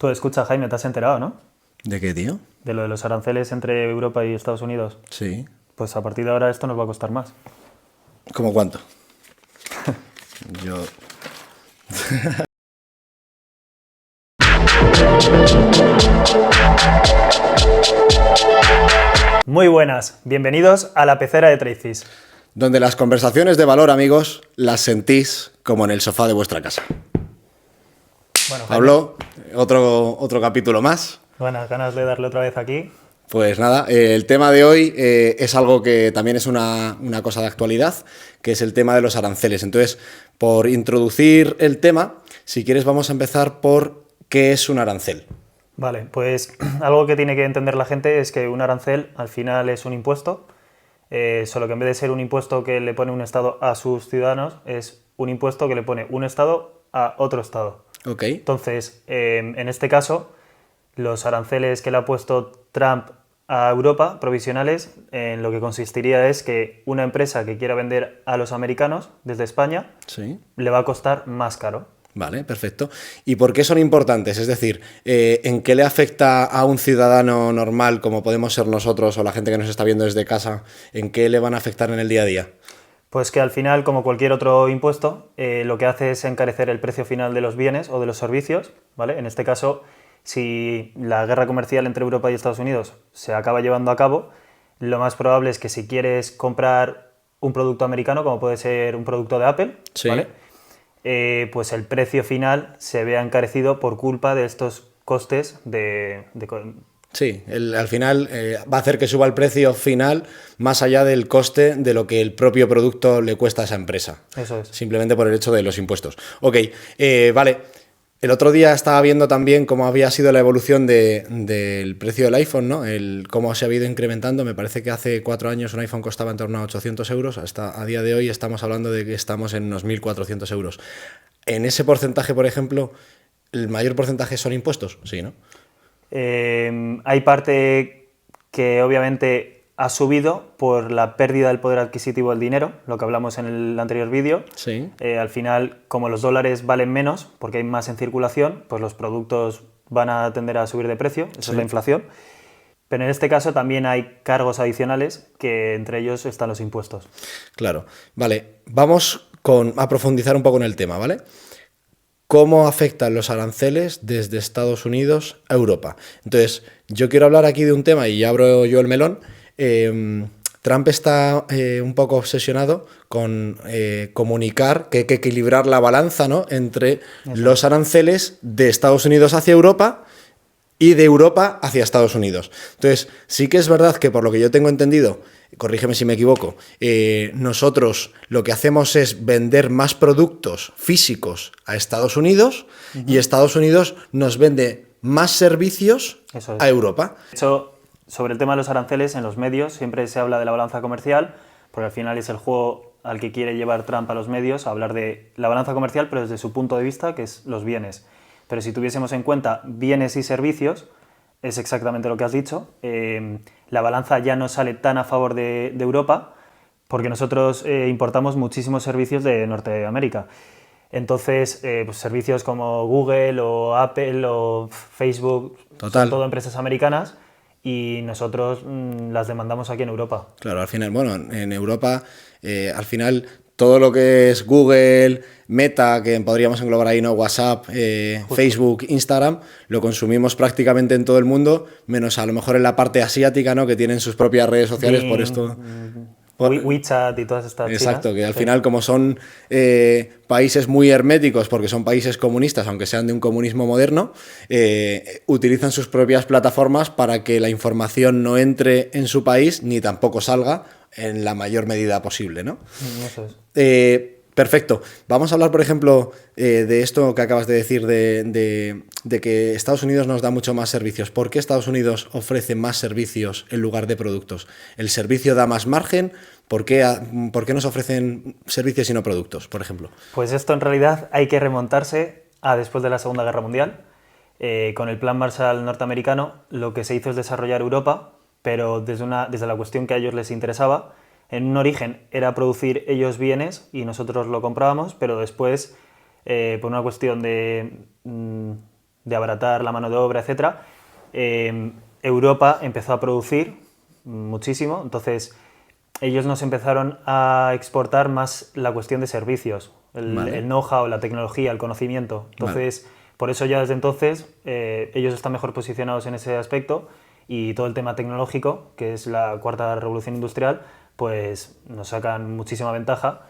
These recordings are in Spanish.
Pues escucha, Jaime, ¿te has enterado, no? ¿De qué, tío? De lo de los aranceles entre Europa y Estados Unidos. Sí. Pues a partir de ahora esto nos va a costar más. ¿Cómo cuánto? Yo... Muy buenas, bienvenidos a la pecera de Tracy's. Donde las conversaciones de valor, amigos, las sentís como en el sofá de vuestra casa. Bueno, Jaime, Pablo, otro capítulo más. buenas ganas de darle otra vez aquí. Pues nada, el tema de hoy es algo que también es una cosa de actualidad, que es el tema de los aranceles. Entonces, por introducir el tema, si quieres vamos a empezar por qué es un arancel. Vale, pues algo que tiene que entender la gente es que un arancel al final es un impuesto, solo que en vez de ser un impuesto que le pone un Estado a sus ciudadanos, es un impuesto que le pone un Estado a otro Estado. Ok. Entonces, en este caso, los aranceles que le ha puesto Trump a Europa, provisionales, en lo que consistiría es que una empresa que quiera vender a los americanos desde España Sí. le va a costar más caro. Vale, perfecto. ¿Y por qué son importantes? Es decir, ¿en qué le afecta a un ciudadano normal, como podemos ser nosotros o la gente que nos está viendo desde casa, en qué le van a afectar en el día a día? Pues que al final, como cualquier otro impuesto, lo que hace es encarecer el precio final de los bienes o de los servicios, ¿vale? En este caso, si la guerra comercial entre Europa y Estados Unidos se acaba llevando a cabo, lo más probable es que si quieres comprar un producto americano, como puede ser un producto de Apple, Sí. ¿vale? Pues el precio final se vea encarecido por culpa de estos costes Sí, al final va a hacer que suba el precio final más allá del coste de lo que el propio producto le cuesta a esa empresa. Eso es. Simplemente por el hecho de los impuestos. Ok, vale. El otro día estaba viendo también cómo había sido la evolución del precio del iPhone, ¿no? Cómo se ha ido incrementando. Me parece que hace 4 años un iPhone costaba en torno a 800 euros. Hasta a día de hoy estamos hablando de que estamos en unos 1.400 euros. En ese porcentaje, por ejemplo, ¿el mayor porcentaje son impuestos? Sí, ¿no? Hay parte que obviamente ha subido por la pérdida del poder adquisitivo del dinero, lo que hablamos en el anterior vídeo. Sí. Al final, como los dólares valen menos porque hay más en circulación, pues los productos van a tender a subir de precio, eso es la inflación. Pero en este caso también hay cargos adicionales, que entre ellos están los impuestos. Claro. Vale, vamos a profundizar un poco en el tema, ¿vale? ¿Cómo afectan los aranceles desde Estados Unidos a Europa? Entonces, yo quiero hablar aquí de un tema y ya abro yo el melón. Trump está un poco obsesionado con comunicar que hay que equilibrar la balanza, ¿no?, entre los aranceles de Estados Unidos hacia Europa y de Europa hacia Estados Unidos. Entonces, sí que es verdad que por lo que yo tengo entendido, corrígeme si me equivoco, nosotros lo que hacemos es vender más productos físicos a Estados Unidos y Estados Unidos nos vende más servicios Eso es. a Europa. De hecho, sobre el tema de los aranceles, en los medios siempre se habla de la balanza comercial, porque al final es el juego al que quiere llevar Trump a los medios, a hablar de la balanza comercial, pero desde su punto de vista, que es los bienes. Pero si tuviésemos en cuenta bienes y servicios, es exactamente lo que has dicho. La balanza ya no sale tan a favor de Europa, porque nosotros importamos muchísimos servicios de Norteamérica. Entonces, pues servicios como Google o Apple o Facebook, Total. son todo empresas americanas y nosotros las demandamos aquí en Europa. Claro, al final, bueno, en Europa, al final, todo lo que es Google, Meta, que podríamos englobar ahí, ¿no?, WhatsApp, Facebook, Instagram, lo consumimos prácticamente en todo el mundo, menos a lo mejor en la parte asiática, ¿no?, que tienen sus propias redes sociales, por esto... WeChat y todas estas Exacto, chinas. que al Sí. final, como son países muy herméticos, porque son países comunistas, aunque sean de un comunismo moderno, utilizan sus propias plataformas para que la información no entre en su país ni tampoco salga en la mayor medida posible, ¿no? Eso es. Perfecto. Vamos a hablar, por ejemplo, de esto que acabas de decir, de que Estados Unidos nos da mucho más servicios. ¿Por qué Estados Unidos ofrece más servicios en lugar de productos? ¿El servicio da más margen? ¿Por qué nos ofrecen servicios y no productos, por ejemplo? Pues esto en realidad hay que remontarse a después de la Segunda Guerra Mundial. Con el Plan Marshall norteamericano lo que se hizo es desarrollar Europa, pero desde la cuestión que a ellos les interesaba. En un origen era producir ellos bienes y nosotros lo comprábamos, pero después, por una cuestión de de abaratar la mano de obra, etc., Europa empezó a producir muchísimo, entonces ellos nos empezaron a exportar más la cuestión de servicios, el know-how, la tecnología, el conocimiento. Entonces, por eso ya desde entonces ellos están mejor posicionados en ese aspecto y todo el tema tecnológico, que es la cuarta revolución industrial, pues nos sacan muchísima ventaja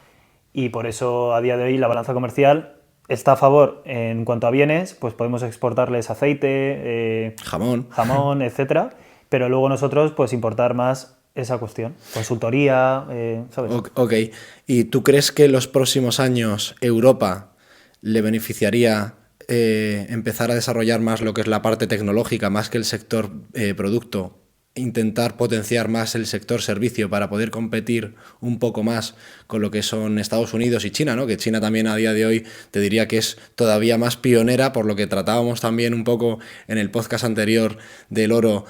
y por eso a día de hoy la balanza comercial está a favor en cuanto a bienes, pues podemos exportarles aceite, jamón, etcétera, pero luego nosotros pues importar más esa cuestión, consultoría, ¿sabes? Ok, ¿y tú crees que en los próximos años Europa le beneficiaría empezar a desarrollar más lo que es la parte tecnológica, más que el sector producto? Intentar potenciar más el sector servicio para poder competir un poco más con lo que son Estados Unidos y China, ¿no? Que China también a día de hoy te diría que es todavía más pionera, por lo que tratábamos también un poco en el podcast anterior del oro,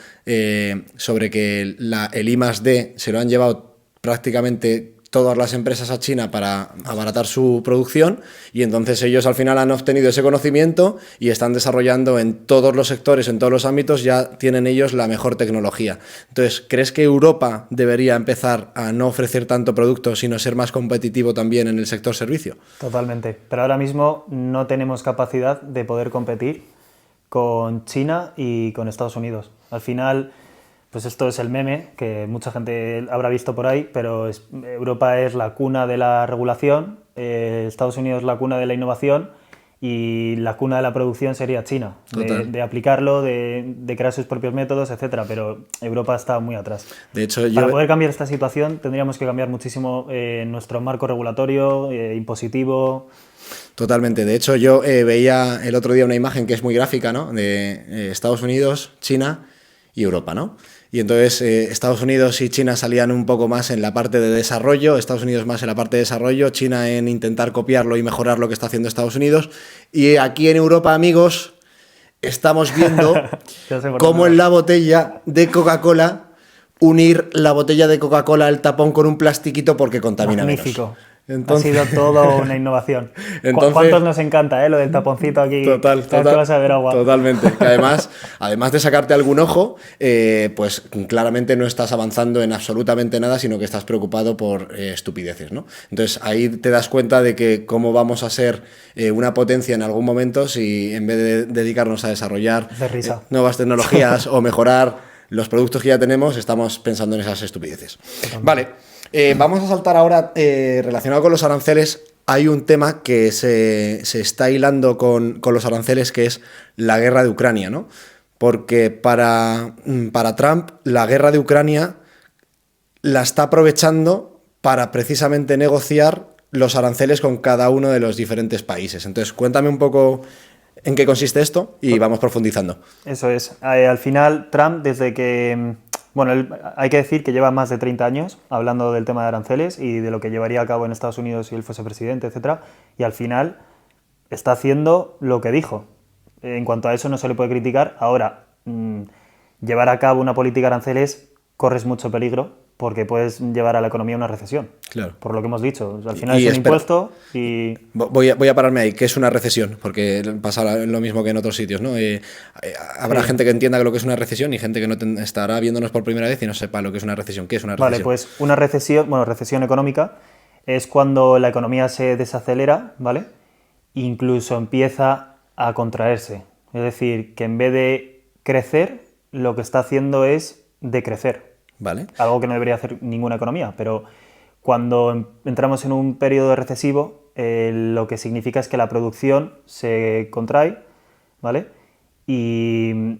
sobre que el I+D se lo han llevado prácticamente todas las empresas a China para abaratar su producción, y entonces ellos al final han obtenido ese conocimiento y están desarrollando en todos los sectores, en todos los ámbitos, ya tienen ellos la mejor tecnología. Entonces, ¿crees que Europa debería empezar a no ofrecer tanto producto, sino ser más competitivo también en el sector servicio? Totalmente, pero ahora mismo no tenemos capacidad de poder competir con China y con Estados Unidos. Al final, pues esto es el meme que mucha gente habrá visto por ahí, pero Europa es la cuna de la regulación, Estados Unidos es la cuna de la innovación y la cuna de la producción sería China, de aplicarlo, de crear sus propios métodos, etcétera, pero Europa está muy atrás. De hecho, para poder cambiar esta situación tendríamos que cambiar muchísimo nuestro marco regulatorio, impositivo. Totalmente. De hecho, yo veía el otro día una imagen que es muy gráfica, ¿no? De Estados Unidos, China y Europa, ¿no? Y entonces Estados Unidos y China salían un poco más en la parte de desarrollo, Estados Unidos más en la parte de desarrollo, China en intentar copiarlo y mejorar lo que está haciendo Estados Unidos. Y aquí en Europa, amigos, estamos viendo cómo en la botella de Coca-Cola unir la botella de Coca-Cola al tapón con un plastiquito porque contamina Magnífico. menos. Entonces, ha sido todo una innovación. Entonces, ¿Cuántos nos encanta lo del taponcito aquí? Total, que vas a ver agua. Totalmente. Que además de sacarte algún ojo, pues claramente no estás avanzando en absolutamente nada, sino que estás preocupado por estupideces, ¿no? Entonces ahí te das cuenta de que cómo vamos a ser una potencia en algún momento si en vez de dedicarnos a desarrollar nuevas tecnologías o mejorar los productos que ya tenemos, estamos pensando en esas estupideces. Vale. Vamos a saltar ahora, relacionado con los aranceles, hay un tema que se está hilando con los aranceles, que es la guerra de Ucrania, ¿no? Porque para Trump la guerra de Ucrania la está aprovechando para precisamente negociar los aranceles con cada uno de los diferentes países. Entonces, cuéntame un poco en qué consiste esto y vamos profundizando. Eso es. Al final, Trump, desde que... Bueno, hay que decir que lleva más de 30 años hablando del tema de aranceles y de lo que llevaría a cabo en Estados Unidos si él fuese presidente, etc. Y al final está haciendo lo que dijo. En cuanto a eso no se le puede criticar. Ahora, llevar a cabo una política de aranceles corres mucho peligro porque puedes llevar a la economía a una recesión. Claro. Por lo que hemos dicho. Al final es un impuesto y... Voy a pararme ahí. ¿Qué es una recesión? Porque pasa lo mismo que en otros sitios, ¿no? Habrá gente que entienda lo que es una recesión y gente que no estará viéndonos por primera vez y no sepa lo que es una recesión. ¿Qué es una recesión? Vale, pues una recesión, recesión económica es cuando la economía se desacelera, ¿vale? Incluso empieza a contraerse. Es decir, que en vez de crecer, lo que está haciendo es decrecer. Vale. Algo que no debería hacer ninguna economía, pero cuando entramos en un periodo recesivo, lo que significa es que la producción se contrae, ¿vale? Y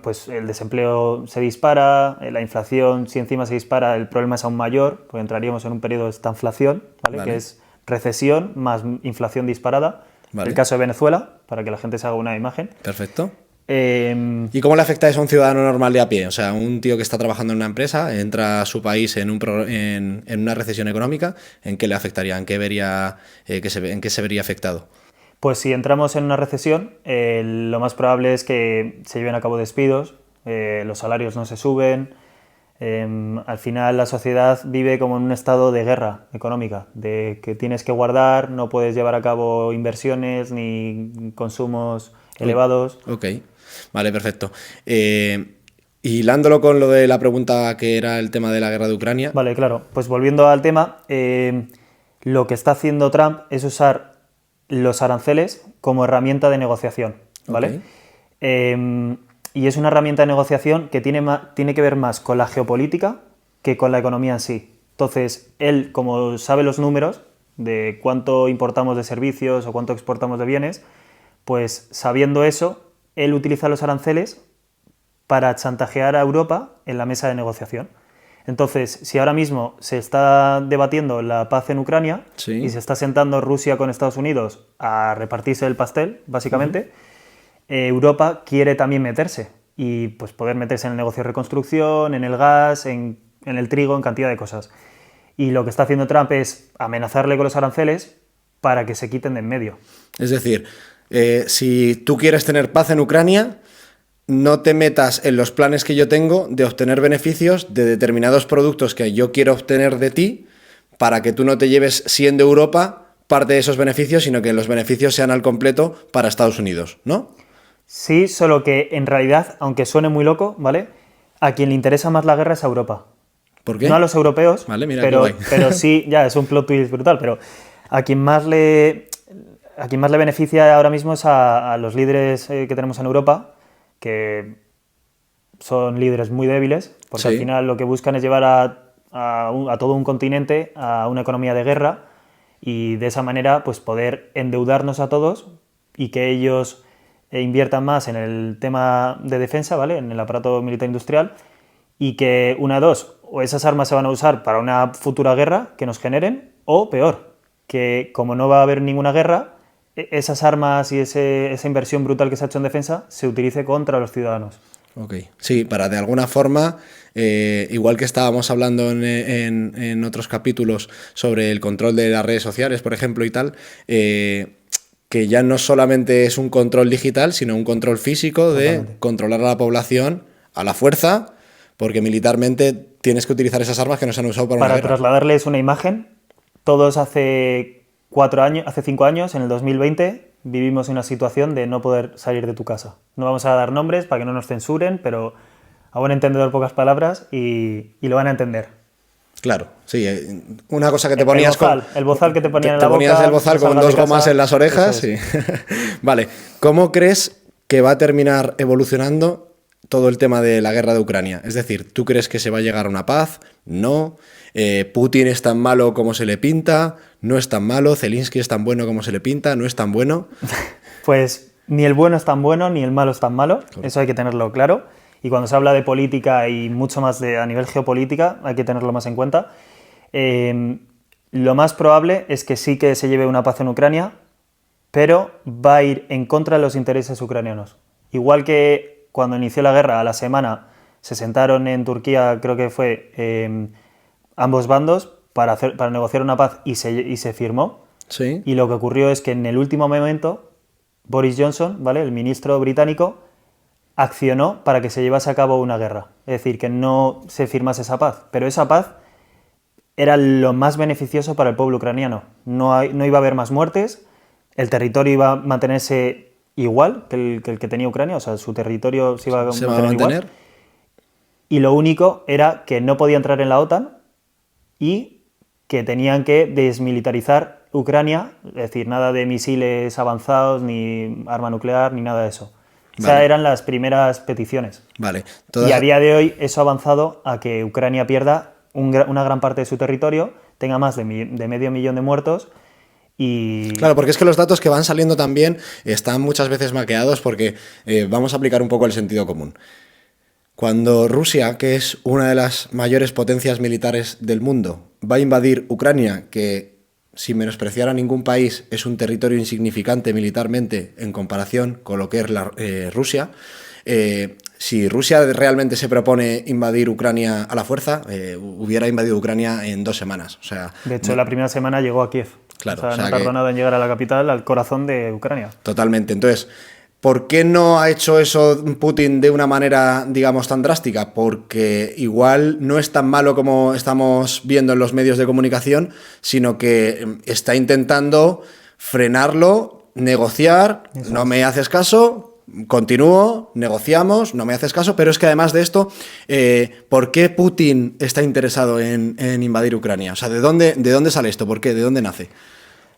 pues el desempleo se dispara, la inflación, si encima se dispara, el problema es aún mayor, porque entraríamos en un periodo de estanflación, ¿vale? Que es recesión más inflación disparada. Vale. El caso de Venezuela, para que la gente se haga una imagen. Perfecto. ¿Y cómo le afecta eso a un ciudadano normal de a pie? O sea, un tío que está trabajando en una empresa, entra a su país en una recesión económica, ¿en qué le afectaría? ¿En qué se vería afectado? Pues si entramos en una recesión, lo más probable es que se lleven a cabo despidos, los salarios no se suben, al final la sociedad vive como en un estado de guerra económica, de que tienes que guardar, no puedes llevar a cabo inversiones ni consumos elevados. Ok, vale, perfecto. Hilándolo con lo de la pregunta que era el tema de la guerra de Ucrania. Vale, claro. Pues volviendo al tema, lo que está haciendo Trump es usar los aranceles como herramienta de negociación, ¿vale? Ok. Y es una herramienta de negociación que tiene que ver más con la geopolítica que con la economía en sí. Entonces, él, como sabe los números de cuánto importamos de servicios o cuánto exportamos de bienes, pues sabiendo eso, él utiliza los aranceles para chantajear a Europa en la mesa de negociación. Entonces, si ahora mismo se está debatiendo la paz en Ucrania Sí. y se está sentando Rusia con Estados Unidos a repartirse el pastel, básicamente, Europa quiere también meterse y pues poder meterse en el negocio de reconstrucción, en el gas, en el trigo, en cantidad de cosas. Y lo que está haciendo Trump es amenazarle con los aranceles para que se quiten de en medio. Es decir, si tú quieres tener paz en Ucrania, no te metas en los planes que yo tengo de obtener beneficios de determinados productos que yo quiero obtener de ti para que tú no te lleves, siendo Europa, parte de esos beneficios, sino que los beneficios sean al completo para Estados Unidos, ¿no? Sí, solo que en realidad, aunque suene muy loco, ¿vale? A quien le interesa más la guerra es a Europa. ¿Por qué? No a los europeos, Vale, mira, pero, qué guay. pero sí, ya es un plot twist brutal, pero a quien más le beneficia ahora mismo es a los líderes que tenemos en Europa, que son líderes muy débiles, porque Sí. al final lo que buscan es llevar a todo un continente a una economía de guerra y de esa manera pues poder endeudarnos a todos y que ellos inviertan más en el tema de defensa, ¿vale? En el aparato militar industrial y que una de dos, o esas armas se van a usar para una futura guerra que nos generen, o peor, que como no va a haber ninguna guerra, esas armas y esa inversión brutal que se ha hecho en defensa se utilice contra los ciudadanos. Ok, sí, para de alguna forma, igual que estábamos hablando en otros capítulos sobre el control de las redes sociales, por ejemplo, y tal, que ya no solamente es un control digital, sino un control físico de Totalmente. controlar a la población a la fuerza, porque militarmente tienes que utilizar esas armas que no se han usado para una Para guerra. trasladarles una imagen, todos hace 5 años, en el 2020, vivimos una situación de no poder salir de tu casa. No vamos a dar nombres para que no nos censuren, pero a buen entendedor pocas palabras y lo van a entender. Claro, sí, una cosa que te ponías el bozal que te ponían en la te ponías boca, el bozal no con salgas dos de casa, gomas en las orejas. eso es. Sí. Vale, ¿cómo crees que va a terminar evolucionando todo el tema de la guerra de Ucrania? Es decir, ¿tú crees que se va a llegar a una paz? No. ¿Putin es tan malo como se le pinta? ¿No es tan malo? ¿Zelensky es tan bueno como se le pinta? ¿No es tan bueno? Pues ni el bueno es tan bueno, ni el malo es tan malo, eso hay que tenerlo claro. Y cuando se habla de política y mucho más a nivel geopolítica, hay que tenerlo más en cuenta. Lo más probable es que sí que se lleve una paz en Ucrania, pero va a ir en contra de los intereses ucranianos. Igual que cuando inició la guerra, a la semana se sentaron en Turquía, creo que fue, ambos bandos para negociar una paz y se firmó. Sí. Y lo que ocurrió es que en el último momento Boris Johnson, ¿vale?, el ministro británico, accionó para que se llevase a cabo una guerra. Es decir, que no se firmase esa paz. Pero esa paz era lo más beneficioso para el pueblo ucraniano. No iba a haber más muertes, el territorio iba a mantenerse igual que el que tenía Ucrania, o sea, su territorio se iba a ¿Se va a mantener igual. Y lo único era que no podía entrar en la OTAN y que tenían que desmilitarizar Ucrania, es decir, nada de misiles avanzados, ni arma nuclear, ni nada de eso. O sea, Vale. eran las primeras peticiones. Vale. Y a día de hoy eso ha avanzado a que Ucrania pierda una gran parte de su territorio, tenga más de medio millón de muertos y... Claro, porque es que los datos que van saliendo también están muchas veces maqueados porque vamos a aplicar un poco el sentido común. Cuando Rusia, que es una de las mayores potencias militares del mundo, va a invadir Ucrania, que sin menospreciar a ningún país es un territorio insignificante militarmente en comparación con lo que es Rusia, si Rusia realmente se propone invadir Ucrania a la fuerza, hubiera invadido Ucrania en 2 semanas. O sea, De hecho, la primera semana llegó a Kiev. Claro, o sea, no tardó nada en llegar a la capital, al corazón de Ucrania. Totalmente. Entonces, ¿por qué no ha hecho eso Putin de una manera, digamos, tan drástica? Porque igual no es tan malo como estamos viendo en los medios de comunicación, sino que está intentando frenarlo negociar, Eso no es. me haces caso, continúo, negociamos, no me haces caso, pero es que además de esto, ¿por qué Putin está interesado en invadir Ucrania? O sea, ¿de dónde sale esto? ¿Por qué? ¿De dónde nace?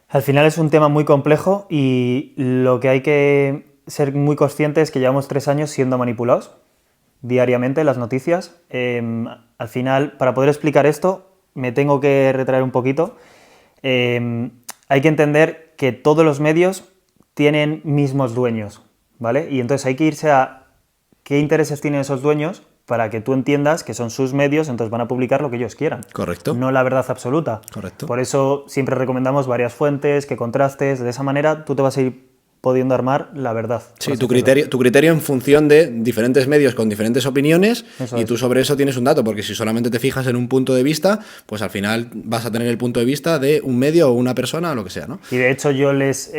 Al final es un tema muy complejo y lo que hay que ser muy consciente es que llevamos 3 años siendo manipulados diariamente en las noticias. Al final, para poder explicar esto, me tengo que retraer un poquito. Hay que entender que todos los medios tienen mismos dueños, ¿vale? Y entonces hay que irse a qué intereses tienen esos dueños para que tú entiendas que son sus medios, entonces van a publicar lo que ellos quieran. Correcto. No la verdad absoluta. Correcto. Por eso siempre recomendamos varias fuentes, que contrastes. De esa manera tú te vas a ir pudiendo armar la verdad. Sí, por tu así decirlo. tu criterio en función de diferentes medios con diferentes opiniones Eso y es. tú sobre eso tienes un dato, porque si solamente te fijas en un punto de vista, pues al final vas a tener el punto de vista de un medio o una persona o lo que sea, ¿no? Y de hecho yo les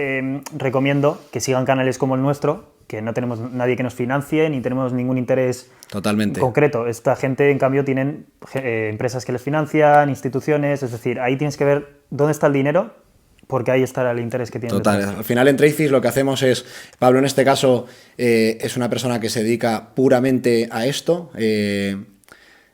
recomiendo que sigan canales como el nuestro, que no tenemos nadie que nos financie ni tenemos ningún interés Totalmente. concreto. Esta gente, en cambio, tienen empresas que les financian, instituciones, es decir, ahí tienes que ver dónde está el dinero, porque ahí estará el interés que tienen. Total. detrás. Al final en Tracis lo que hacemos es, Pablo en este caso es una persona que se dedica puramente a esto,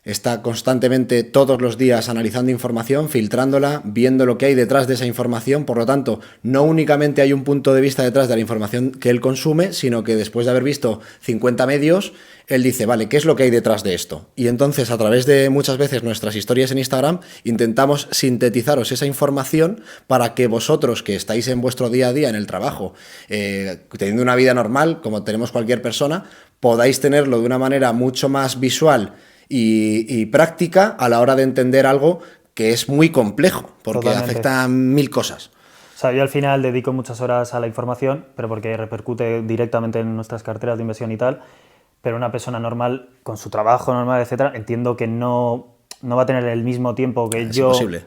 está constantemente todos los días analizando información, filtrándola, viendo lo que hay detrás de esa información, por lo tanto, no únicamente hay un punto de vista detrás de la información que él consume, sino que después de haber visto 50 medios, él dice, vale, ¿qué es lo que hay detrás de esto? Y entonces, a través de muchas veces nuestras historias en Instagram, intentamos sintetizaros esa información para que vosotros, que estáis en vuestro día a día en el trabajo, teniendo una vida normal, como tenemos cualquier persona, podáis tenerlo de una manera mucho más visual y práctica a la hora de entender algo que es muy complejo, porque Totalmente. afecta a 1000 cosas. O sea, yo al final dedico muchas horas a la información, pero porque repercute directamente en nuestras carteras de inversión y tal, pero una persona normal, con su trabajo normal, etcétera, entiendo que no va a tener el mismo tiempo que Es yo. imposible.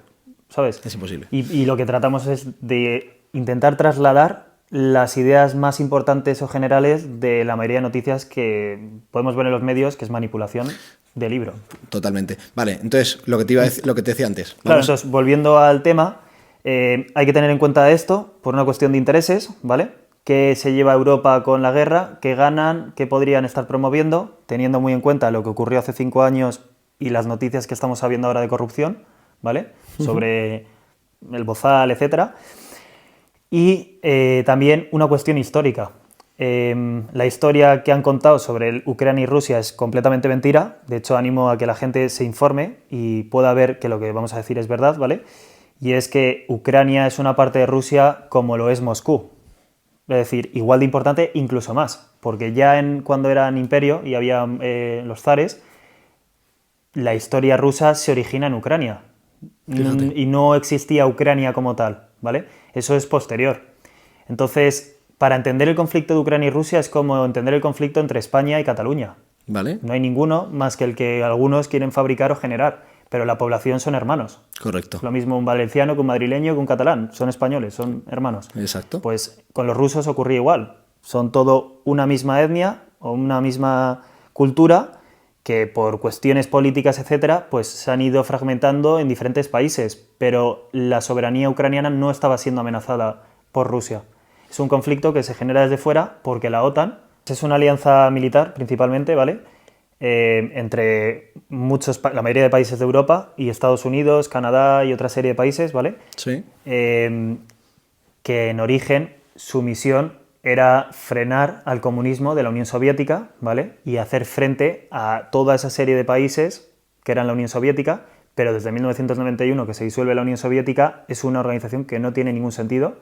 ¿Sabes? Es imposible. Y lo que tratamos es de intentar trasladar las ideas más importantes o generales de la mayoría de noticias que podemos ver en los medios, que es manipulación de libro. Totalmente. Vale, entonces, lo que te iba a decir, lo que te decía antes. Claro, Vamos- entonces, volviendo al tema, hay que tener en cuenta esto por una cuestión de intereses, ¿vale? ¿Qué se lleva Europa con la guerra? ¿Qué ganan? ¿Qué podrían estar promoviendo? Teniendo muy en cuenta lo que ocurrió hace 5 años y las noticias que estamos sabiendo ahora de corrupción, ¿vale? Sobre el Bozal, etcétera. Y también una cuestión histórica. La historia que han contado sobre Ucrania y Rusia es completamente mentira. De hecho, animo a que la gente se informe y pueda ver que lo que vamos a decir es verdad, ¿vale? Y es que Ucrania es una parte de Rusia como lo es Moscú. Es decir, igual de importante, incluso más. Porque ya cuando eran imperio y había los zares, la historia rusa se origina en Ucrania. Fíjate. Y no existía Ucrania como tal, ¿vale? Eso es posterior. Entonces, para entender el conflicto de Ucrania y Rusia es como entender el conflicto entre España y Cataluña. Vale, No hay ninguno más que el que algunos quieren fabricar o generar, pero la población son hermanos. correcto. Es lo mismo un valenciano que un madrileño que un catalán. Son españoles, son hermanos. Exacto. Pues con los rusos ocurría igual. Son todo una misma etnia o una misma cultura que por cuestiones políticas, etcétera, pues se han ido fragmentando en diferentes países, pero la soberanía ucraniana no estaba siendo amenazada por Rusia. Es un conflicto que se genera desde fuera porque la OTAN es una alianza militar principalmente, ¿vale? Entre la mayoría de países de Europa y Estados Unidos, Canadá y otra serie de países, ¿vale? Sí. Que en origen su misión era frenar al comunismo de la Unión Soviética, ¿vale? Y hacer frente a toda esa serie de países que eran la Unión Soviética, pero desde 1991 que se disuelve la Unión Soviética es una organización que no tiene ningún sentido,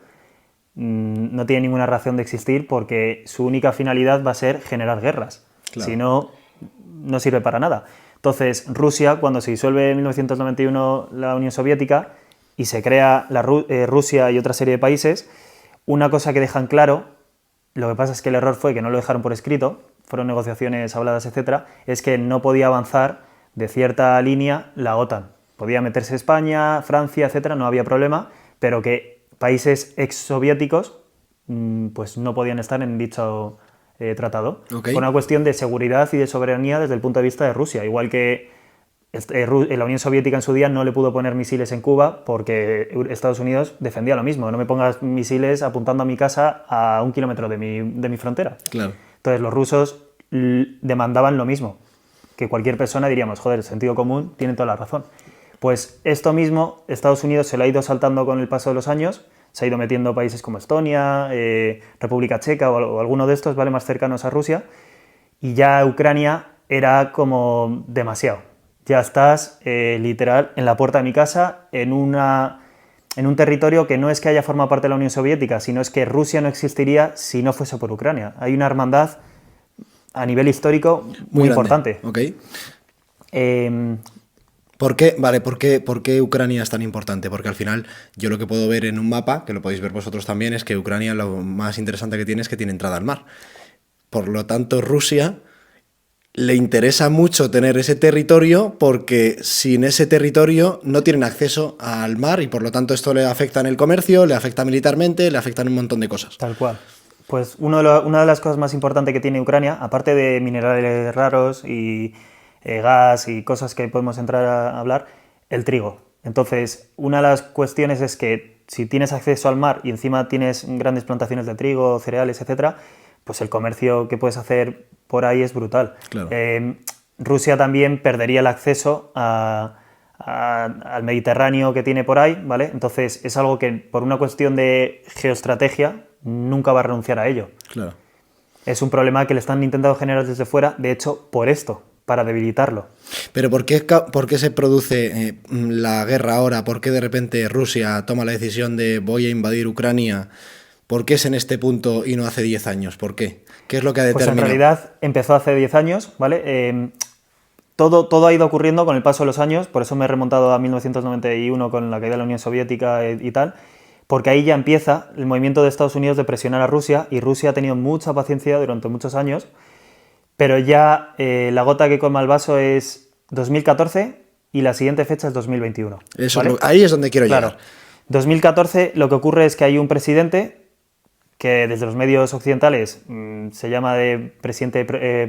no tiene ninguna razón de existir porque su única finalidad va a ser generar guerras. Claro. Si no, no sirve para nada. Entonces, Rusia, cuando se disuelve en 1991 la Unión Soviética y se crea Rusia y otra serie de países, una cosa que dejan claro, lo que pasa es que el error fue que no lo dejaron por escrito, fueron negociaciones habladas, etcétera, es que no podía avanzar de cierta línea la OTAN. Podía meterse España, Francia, etcétera, no había problema, pero que países exsoviéticos pues no podían estar en dicho tratado. Ok. Por una cuestión de seguridad y de soberanía desde el punto de vista de Rusia, igual que La Unión Soviética en su día no le pudo poner misiles en Cuba porque Estados Unidos defendía lo mismo. No me pongas misiles apuntando a mi casa a 1 kilómetro de mi frontera. Claro. Entonces los rusos demandaban lo mismo, que cualquier persona diríamos, joder, el sentido común tiene toda la razón. Pues esto mismo Estados Unidos se lo ha ido saltando con el paso de los años, se ha ido metiendo países como Estonia, República Checa o alguno de estos, ¿vale?, más cercanos a Rusia, y ya Ucrania era como demasiado. Ya estás literal en la puerta de mi casa, en un territorio que no es que haya formado parte de la Unión Soviética, sino es que Rusia no existiría si no fuese por Ucrania. Hay una hermandad a nivel histórico muy importante. Ok. ¿Por qué Ucrania es tan importante? Porque al final yo lo que puedo ver en un mapa, que lo podéis ver vosotros también, es que Ucrania lo más interesante que tiene es que tiene entrada al mar. Por lo tanto, Rusia le interesa mucho tener ese territorio porque sin ese territorio no tienen acceso al mar y por lo tanto esto le afecta en el comercio, le afecta militarmente, le afecta en un montón de cosas. Tal cual. Pues una de las cosas más importantes que tiene Ucrania, aparte de minerales raros y gas y cosas que podemos entrar a hablar, el trigo. Entonces, una de las cuestiones es que si tienes acceso al mar y encima tienes grandes plantaciones de trigo, cereales, etcétera, pues el comercio que puedes hacer por ahí es brutal. Claro. Rusia también perdería el acceso al Mediterráneo que tiene por ahí, ¿vale? Entonces es algo que por una cuestión de geoestrategia nunca va a renunciar a ello. Claro. Es un problema que le están intentando generar desde fuera, de hecho, por esto, para debilitarlo. Pero ¿por qué se produce la guerra ahora? ¿Por qué de repente Rusia toma la decisión de voy a invadir Ucrania? ¿Por qué es en este punto y no hace 10 años? ¿Por qué? ¿Qué es lo que ha determinado? Pues en realidad empezó hace 10 años, ¿vale? Todo ha ido ocurriendo con el paso de los años, por eso me he remontado a 1991 con la caída de la Unión Soviética y tal, porque ahí ya empieza el movimiento de Estados Unidos de presionar a Rusia, y Rusia ha tenido mucha paciencia durante muchos años, pero ya la gota que colma el vaso es 2014 y la siguiente fecha es 2021. Eso, ¿vale? ahí es donde quiero Claro. llegar. 2014 lo que ocurre es que hay un presidente que desde los medios occidentales se llama de presidente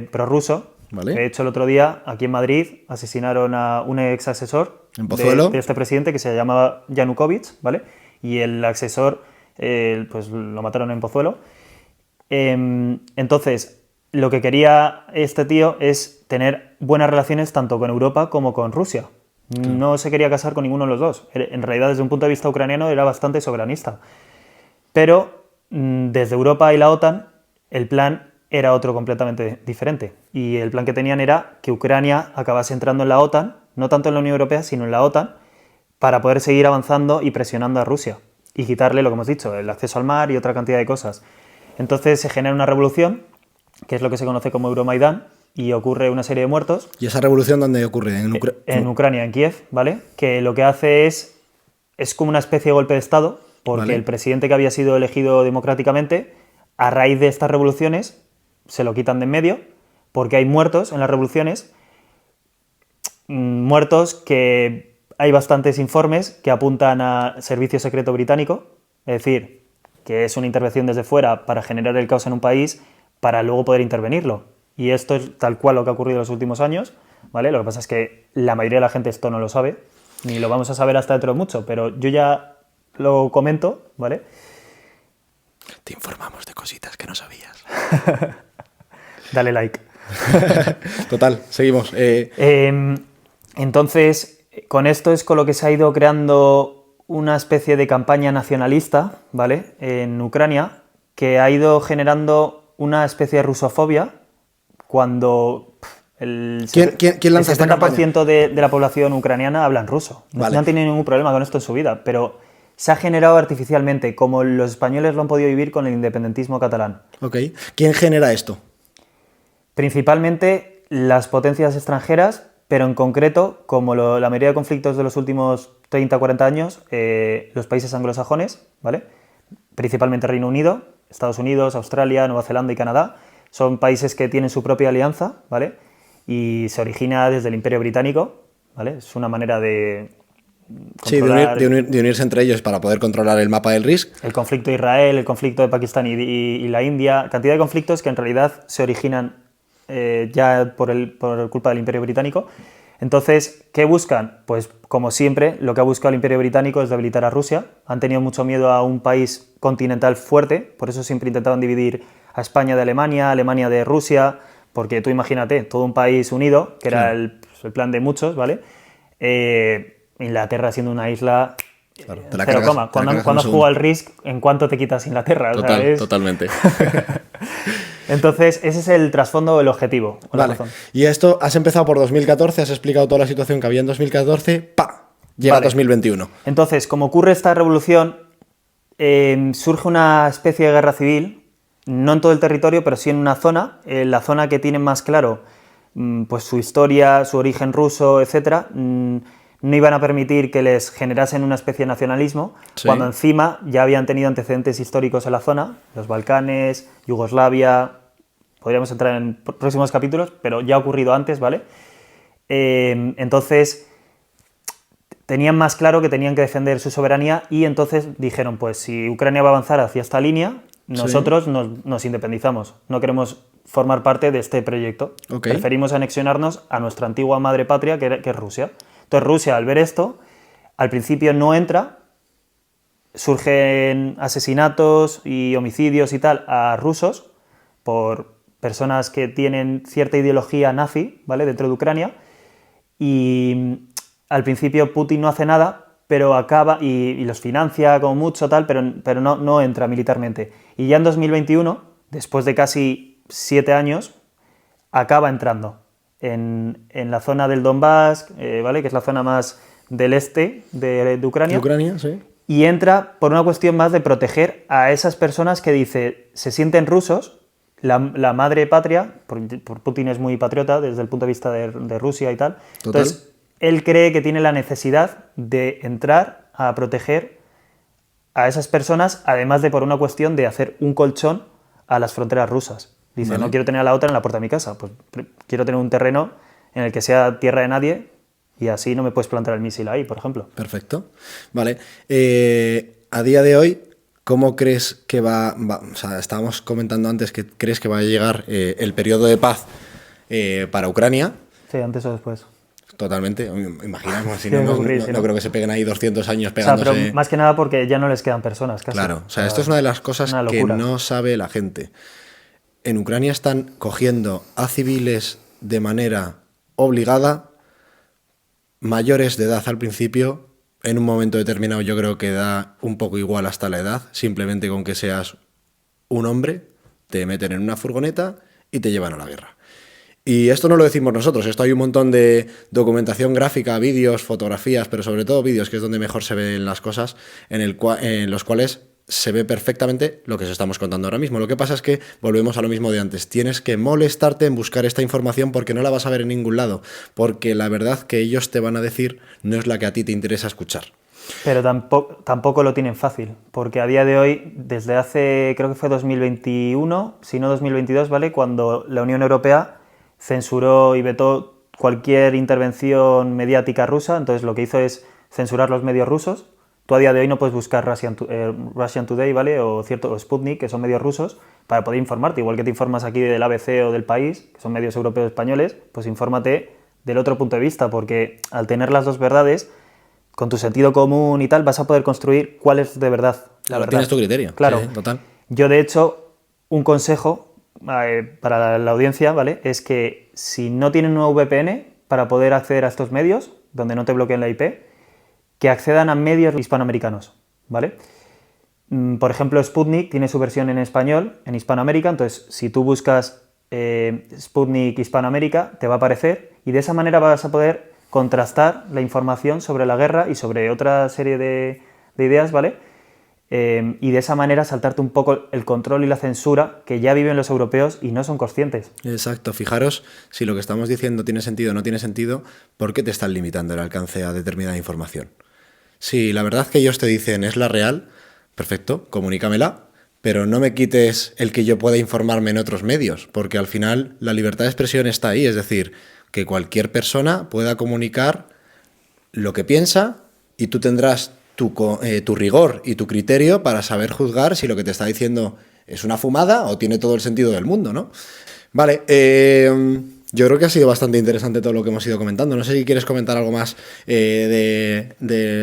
prorruso. Vale. De hecho, el otro día, aquí en Madrid, asesinaron a un ex asesor ¿En Pozuelo? de este presidente que se llamaba Yanukovych, ¿vale? Y el asesor pues lo mataron en Pozuelo. Entonces, lo que quería este tío es tener buenas relaciones tanto con Europa como con Rusia. No se quería casar con ninguno de los dos. En realidad, desde un punto de vista ucraniano, era bastante soberanista. Pero desde Europa y la OTAN, el plan era otro completamente diferente. Y el plan que tenían era que Ucrania acabase entrando en la OTAN, no tanto en la Unión Europea, sino en la OTAN, para poder seguir avanzando y presionando a Rusia y quitarle, lo que hemos dicho, el acceso al mar y otra cantidad de cosas. Entonces se genera una revolución, que es lo que se conoce como Euromaidán, y ocurre una serie de muertos. ¿Y esa revolución dónde ocurre? En Ucrania, en Kiev, ¿vale? Que lo que hace es como una especie de golpe de Estado, porque ¿vale? El presidente que había sido elegido democráticamente, a raíz de estas revoluciones, se lo quitan de en medio, porque hay muertos en las revoluciones, muertos que hay bastantes informes que apuntan a servicio secreto británico, es decir, que es una intervención desde fuera para generar el caos en un país para luego poder intervenirlo. Y esto es tal cual lo que ha ocurrido en los últimos años, ¿vale? Lo que pasa es que la mayoría de la gente esto no lo sabe, ni lo vamos a saber hasta dentro de mucho, pero yo ya lo comento, ¿vale? Te informamos de cositas que no sabías. Dale like. Total, seguimos. Entonces, con esto es con lo que se ha ido creando una especie de campaña nacionalista, ¿vale?, en Ucrania, que ha ido generando una especie de rusofobia cuando ¿Quién lanza esta campaña? 70% de la población ucraniana habla en ruso. Vale. No han tenido ningún problema con esto en su vida, pero se ha generado artificialmente, como los españoles lo han podido vivir con el independentismo catalán. Ok. ¿Quién genera esto? Principalmente las potencias extranjeras, pero en concreto, como la mayoría de conflictos de los últimos 30-40 años, los países anglosajones, ¿vale?, principalmente Reino Unido, Estados Unidos, Australia, Nueva Zelanda y Canadá, son países que tienen su propia alianza, ¿vale?, y se origina desde el Imperio Británico, ¿vale? Es una manera de controlar, sí, de unirse entre ellos para poder controlar el mapa del Risk. el conflicto de Israel, el conflicto de Pakistán y la India, cantidad de conflictos que en realidad se originan ya por culpa del Imperio Británico. Entonces, ¿qué buscan? Pues como siempre, lo que ha buscado el Imperio Británico es debilitar a Rusia. Han tenido mucho miedo a un país continental fuerte, por eso siempre intentaban dividir a España de Alemania, Alemania de Rusia, porque tú imagínate, todo un país unido, que era el plan de muchos, ¿vale? Inglaterra siendo una isla... Claro, cero coma. Cuando has jugado al Risk, ¿en cuánto te quitas Inglaterra? Totalmente. Entonces, ese es el trasfondo, el objetivo. Vale. Y esto, has empezado por 2014, has explicado toda la situación que había en 2014, ¡pa! Llega 2021. Entonces, como ocurre esta revolución, surge una especie de guerra civil, no en todo el territorio, pero sí en una zona, la zona que tienen más claro pues su historia, su origen ruso, etc., no iban a permitir que les generasen una especie de nacionalismo, cuando encima ya habían tenido antecedentes históricos en la zona, los Balcanes, Yugoslavia, podríamos entrar en próximos capítulos, pero ya ha ocurrido antes, ¿vale? Entonces, tenían más claro que tenían que defender su soberanía y entonces dijeron, pues si Ucrania va a avanzar hacia esta línea, nosotros nos independizamos, no queremos formar parte de este proyecto, preferimos anexionarnos a nuestra antigua madre patria, que es Rusia. Entonces Rusia, al ver esto, al principio no entra, surgen asesinatos y homicidios y tal a rusos por personas que tienen cierta ideología nazi, ¿vale?, dentro de Ucrania, y al principio Putin no hace nada, pero acaba y los financia como mucho, tal, pero no entra militarmente. Y ya en 2021, después de casi 7 años, acaba entrando en la zona del Donbass, ¿vale?, que es la zona más del este de Ucrania. De Ucrania, sí. Y entra por una cuestión más de proteger a esas personas que se sienten rusos, la madre patria, por Putin es muy patriota desde el punto de vista de Rusia y tal. Total. Entonces, él cree que tiene la necesidad de entrar a proteger a esas personas, además de por una cuestión de hacer un colchón a las fronteras rusas. Dice, no quiero tener a la OTAN en la puerta de mi casa, pues quiero tener un terreno en el que sea tierra de nadie y así no me puedes plantar el misil ahí, por ejemplo. Perfecto. Vale. A día de hoy, ¿cómo crees que va? O sea, estábamos comentando antes que crees que va a llegar el periodo de paz para Ucrania. Sí, antes o después. Totalmente, imaginamos, si no creo que se peguen ahí 200 años pegándose. O sea, pero más que nada porque ya no les quedan personas, casi. Claro, o sea, esto es una de las cosas que no sabe la gente. En Ucrania están cogiendo a civiles de manera obligada, mayores de edad al principio, en un momento determinado yo creo que da un poco igual hasta la edad, simplemente con que seas un hombre, te meten en una furgoneta y te llevan a la guerra. Y esto no lo decimos nosotros, esto hay un montón de documentación gráfica, vídeos, fotografías, pero sobre todo vídeos, que es donde mejor se ven las cosas, en los cuales se ve perfectamente lo que os estamos contando ahora mismo. Lo que pasa es que volvemos a lo mismo de antes, tienes que molestarte en buscar esta información porque no la vas a ver en ningún lado, porque la verdad que ellos te van a decir no es la que a ti te interesa escuchar. Pero tampoco lo tienen fácil, porque a día de hoy, desde hace, creo que fue 2021, si no 2022, ¿vale?, cuando la Unión Europea censuró y vetó cualquier intervención mediática rusa, entonces lo que hizo es censurar los medios rusos. Tú a día de hoy no puedes buscar Russian Today, ¿vale?, o Sputnik, que son medios rusos, para poder informarte, igual que te informas aquí del ABC o del País, que son medios europeos españoles, pues infórmate del otro punto de vista, porque al tener las dos verdades, con tu sentido común y tal, vas a poder construir cuál es de verdad la verdad. Tienes tu criterio. Claro. Sí, total. Yo, de hecho, un consejo para la audiencia, ¿vale?, es que si no tienen una VPN para poder acceder a estos medios, donde no te bloqueen la IP, que accedan a medios hispanoamericanos, ¿vale? Por ejemplo, Sputnik tiene su versión en español, en Hispanoamérica, entonces si tú buscas Sputnik Hispanoamérica, te va a aparecer y de esa manera vas a poder contrastar la información sobre la guerra y sobre otra serie de ideas, ¿vale? Y de esa manera saltarte un poco el control y la censura que ya viven los europeos y no son conscientes. Exacto, fijaros si lo que estamos diciendo tiene sentido o no tiene sentido, ¿por qué te están limitando el alcance a determinada información? Si la verdad que ellos te dicen es la real, perfecto, comunícamela, pero no me quites el que yo pueda informarme en otros medios, porque al final la libertad de expresión está ahí, es decir, que cualquier persona pueda comunicar lo que piensa y tú tendrás tu rigor y tu criterio para saber juzgar si lo que te está diciendo es una fumada o tiene todo el sentido del mundo, ¿no? Vale, Yo creo que ha sido bastante interesante todo lo que hemos ido comentando. No sé si quieres comentar algo más de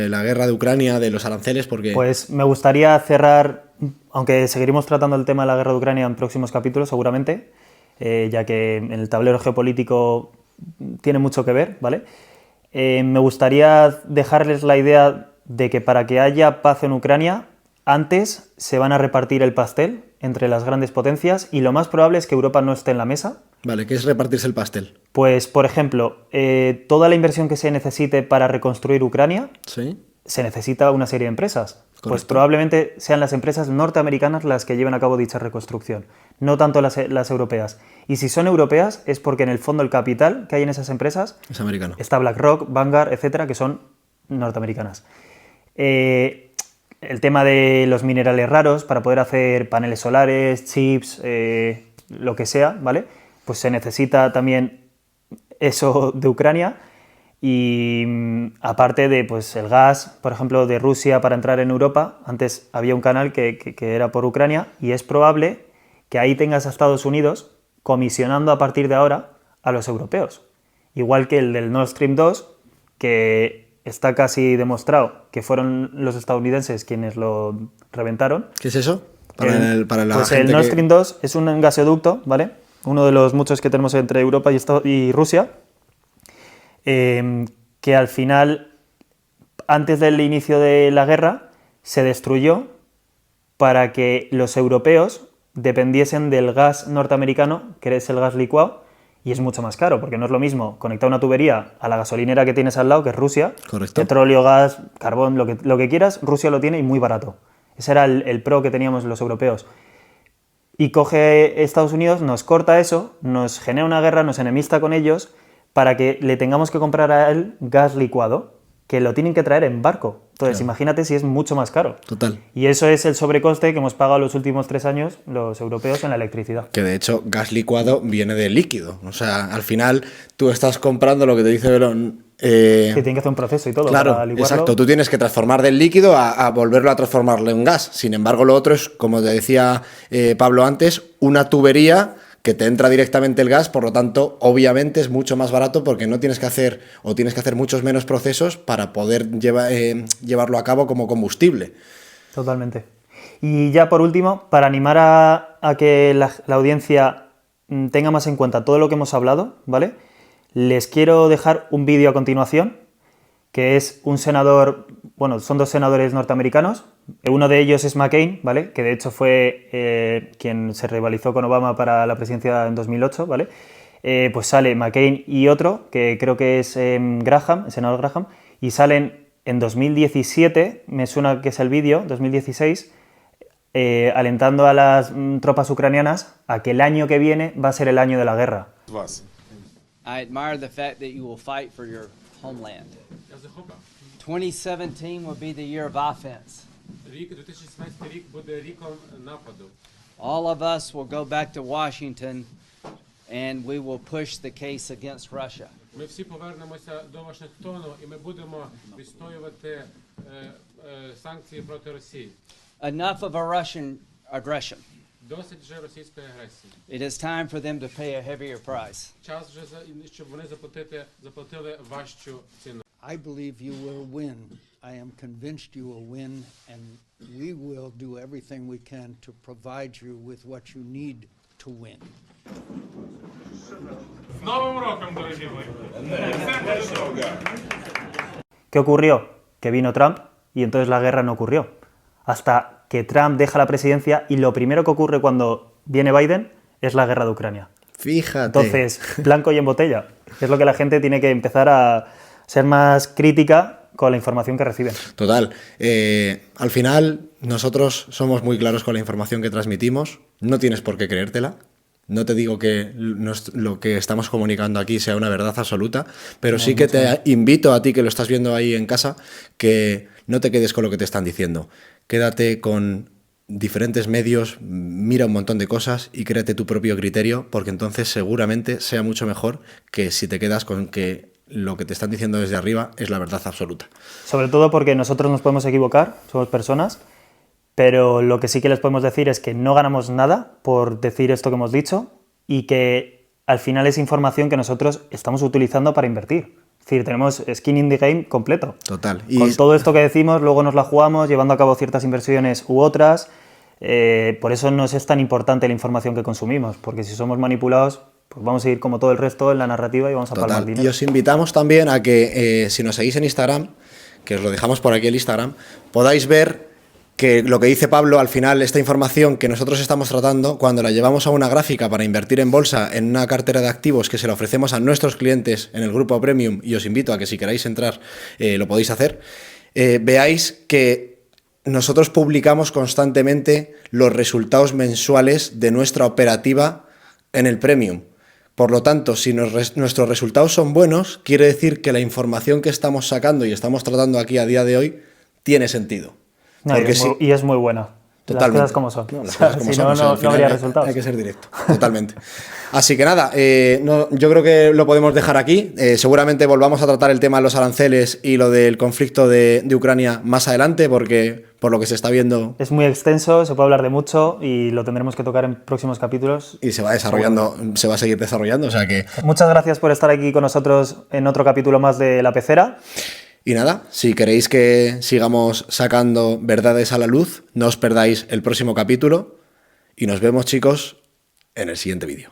la guerra de Ucrania, de los aranceles, porque... Pues me gustaría cerrar, aunque seguiremos tratando el tema de la guerra de Ucrania en próximos capítulos seguramente, ya que en el tablero geopolítico tiene mucho que ver, ¿vale? Me gustaría dejarles la idea de que para que haya paz en Ucrania, antes se van a repartir el pastel entre las grandes potencias y lo más probable es que Europa no esté en la mesa. Vale, ¿qué es repartirse el pastel? Pues, por ejemplo, toda la inversión que se necesite para reconstruir Ucrania, Sí. se necesita una serie de empresas. Correcto. Pues probablemente sean las empresas norteamericanas las que lleven a cabo dicha reconstrucción, no tanto las europeas. Y si son europeas es porque en el fondo el capital que hay en esas empresas Es americano. está BlackRock, Vanguard, etcétera, que son norteamericanas. El tema de los minerales raros para poder hacer paneles solares, chips, lo que sea, ¿vale? Pues se necesita también eso de Ucrania. Y aparte de pues, el gas, por ejemplo, de Rusia para entrar en Europa, antes había un canal que era por Ucrania y es probable que ahí tengas a Estados Unidos comisionando a partir de ahora a los europeos. Igual que el del Nord Stream 2, que está casi demostrado que fueron los estadounidenses quienes lo reventaron. ¿Qué es eso? Para la Pues gente el Nord que... Stream 2 es un gasoducto, ¿vale? Uno de los muchos que tenemos entre Europa y Rusia. Que al final, antes del inicio de la guerra, se destruyó para que los europeos dependiesen del gas norteamericano, que es el gas licuado, y es mucho más caro, porque no es lo mismo conectar una tubería a la gasolinera que tienes al lado, que es Rusia, Correcto. petróleo, gas, carbón, lo que quieras, Rusia lo tiene y muy barato. Ese era el pro que teníamos los europeos. Y coge Estados Unidos, nos corta eso, nos genera una guerra, nos enemista con ellos, para que le tengamos que comprar a él gas licuado, que lo tienen que traer en barco. Entonces, Claro. Imagínate si es mucho más caro. Total. Y eso es el sobrecoste que hemos pagado los últimos 3 años los europeos en la electricidad. Que de hecho, gas licuado viene de líquido. O sea, al final tú estás comprando lo que te dice Belón. Que tienen que hacer un proceso y todo Claro, para licuarlo. exacto. Tú tienes que transformar del líquido a volverlo a transformarlo en gas. Sin embargo, lo otro es, como te decía Pablo antes, una tubería que te entra directamente el gas, por lo tanto, obviamente es mucho más barato porque no tienes que hacer, o tienes que hacer muchos menos procesos para poder llevarlo a cabo como combustible. Totalmente. Y ya por último, para animar a que la audiencia tenga más en cuenta todo lo que hemos hablado, ¿vale? Les quiero dejar un vídeo a continuación, que es un senador, bueno, son 2 senadores norteamericanos. Uno de ellos es McCain, ¿vale? Que de hecho fue quien se rivalizó con Obama para la presidencia en 2008, ¿vale? Pues sale McCain y otro, que creo que es Graham, el senador Graham, y salen en 2017, me suena que es el vídeo, 2016, alentando a las tropas ucranianas a que el año que viene va a ser el año de la guerra. I admire the fact that you will fight for your homeland. 2017 will be the year of offense. Рік 2017 рік буде ріком нападу. All of us will go back to Washington and we will push the case against Russia. Ми всі повернемося до Вашингтону і ми будемо відстоювати санкції проти Росії. Enough of a Russian aggression. Досить вже російської агресії. It is time for them to pay a heavier price. Час вже щоб вони заплатили важчу ціну. I believe you will win. I am convinced you will win, and we will do everything we can to provide you with what you need to win. З Новим роком, дорогі мої! ¿Qué ocurrió? Que vino Trump y entonces la guerra no ocurrió. Hasta que Trump deja la presidencia y lo primero que ocurre cuando viene Biden es la guerra de Ucrania. Fíjate. Entonces, blanco y en botella. Es lo que la gente tiene que empezar a ser más crítica con la información que reciben. Total. Al final, nosotros somos muy claros con la información que transmitimos. No tienes por qué creértela. No te digo que lo que estamos comunicando aquí sea una verdad absoluta, pero sí que te invito a ti que lo estás viendo ahí en casa que no te quedes con lo que te están diciendo. Quédate con diferentes medios, mira un montón de cosas y créate tu propio criterio, porque entonces seguramente sea mucho mejor que si te quedas con que lo que te están diciendo desde arriba es la verdad absoluta. Sobre todo porque nosotros nos podemos equivocar, somos personas, pero lo que sí que les podemos decir es que no ganamos nada por decir esto que hemos dicho y que al final es información que nosotros estamos utilizando para invertir. Es decir, tenemos skin in the game completo. Total. Con todo esto que decimos, luego nos la jugamos llevando a cabo ciertas inversiones u otras. Por eso nos es tan importante la información que consumimos, porque si somos manipulados, pues vamos a ir como todo el resto en la narrativa y vamos a palmar dinero. Y os invitamos también a que si nos seguís en Instagram, que os lo dejamos por aquí el Instagram, podáis ver que lo que dice Pablo, al final, esta información que nosotros estamos tratando, cuando la llevamos a una gráfica para invertir en bolsa, en una cartera de activos que se la ofrecemos a nuestros clientes en el grupo Premium, y os invito a que si queráis entrar, lo podéis hacer, veáis que nosotros publicamos constantemente los resultados mensuales de nuestra operativa en el Premium. Por lo tanto, si nuestros resultados son buenos, quiere decir que la información que estamos sacando y estamos tratando aquí a día de hoy tiene sentido. No, y es muy buena. Totalmente. Las cosas como son. No, las cosas como si son, no, o sea, al no final habría resultados. Hay que ser directo, totalmente. Así que nada, yo creo que lo podemos dejar aquí. Seguramente volvamos a tratar el tema de los aranceles y lo del conflicto de Ucrania más adelante, porque por lo que se está viendo... Es muy extenso, se puede hablar de mucho y lo tendremos que tocar en próximos capítulos. Y se va desarrollando, se va a seguir desarrollando, o sea que... Muchas gracias por estar aquí con nosotros en otro capítulo más de La Pecera. Y nada, si queréis que sigamos sacando verdades a la luz, no os perdáis el próximo capítulo y nos vemos, chicos, en el siguiente vídeo.